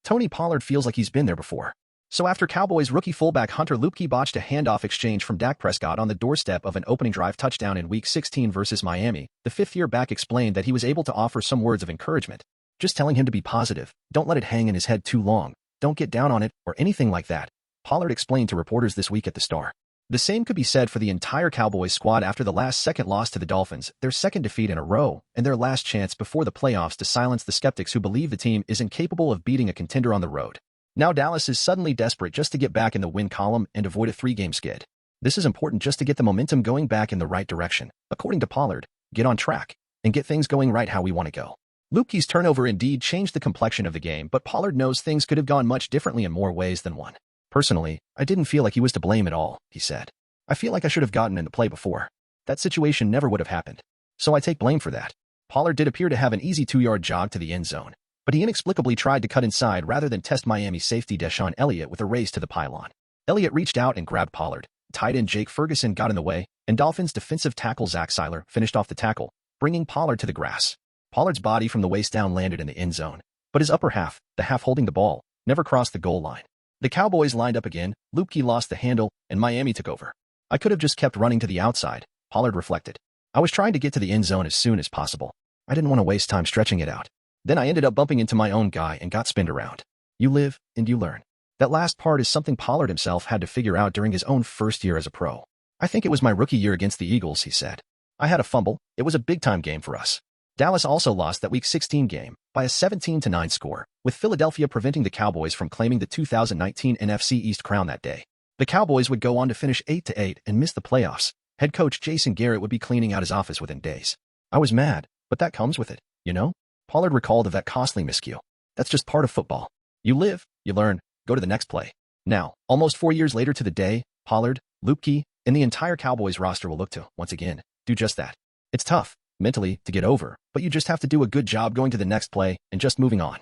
Tony Pollard feels like he's been there before. So after Cowboys rookie fullback Hunter Luepke botched a handoff exchange from Dak Prescott on the doorstep of an opening drive touchdown in Week 16 versus Miami, the fifth-year back explained that he was able to offer some words of encouragement, just telling him to be positive, don't let it hang in his head too long, don't get down on it, or anything like that, Pollard explained to reporters this week at the Star. The same could be said for the entire Cowboys squad after the last-second loss to the Dolphins, their second defeat in a row, and their last chance before the playoffs to silence the skeptics who believe the team is incapable of beating a contender on the road. Now Dallas is suddenly desperate just to get back in the win column and avoid a three-game skid. This is important just to get the momentum going back in the right direction. According to Pollard, get on track and get things going right how we want to go. Luepke's turnover indeed changed the complexion of the game, but Pollard knows things could have gone much differently in more ways than one. Personally, I didn't feel like he was to blame at all, he said. I feel like I should have gotten into play before. That situation never would have happened. So I take blame for that. Pollard did appear to have an easy 2-yard jog to the end zone, but he inexplicably tried to cut inside rather than test Miami safety Deshaun Elliott with a race to the pylon. Elliott reached out and grabbed Pollard. Tight end Jake Ferguson got in the way, and Dolphins defensive tackle Zach Seiler finished off the tackle, bringing Pollard to the grass. Pollard's body from the waist down landed in the end zone, but his upper half, the half holding the ball, never crossed the goal line. The Cowboys lined up again, Luepke lost the handle, and Miami took over. I could have just kept running to the outside, Pollard reflected. I was trying to get to the end zone as soon as possible. I didn't want to waste time stretching it out. Then I ended up bumping into my own guy and got spinned around. You live, and you learn. That last part is something Pollard himself had to figure out during his own first year as a pro. I think it was my rookie year against the Eagles, he said. I had a fumble. It was a big-time game for us. Dallas also lost that Week 16 game by a 17-9 score, with Philadelphia preventing the Cowboys from claiming the 2019 NFC East crown that day. The Cowboys would go on to finish 8-8 and miss the playoffs. Head coach Jason Garrett would be cleaning out his office within days. I was mad, but that comes with it, you know? Pollard recalled of that costly miscue. That's just part of football. You live, you learn, go to the next play. Now, almost 4 years later to the day, Pollard, Luepke, and the entire Cowboys roster will look to, once again, do just that. It's tough, mentally, to get over, but you just have to do a good job going to the next play and just moving on.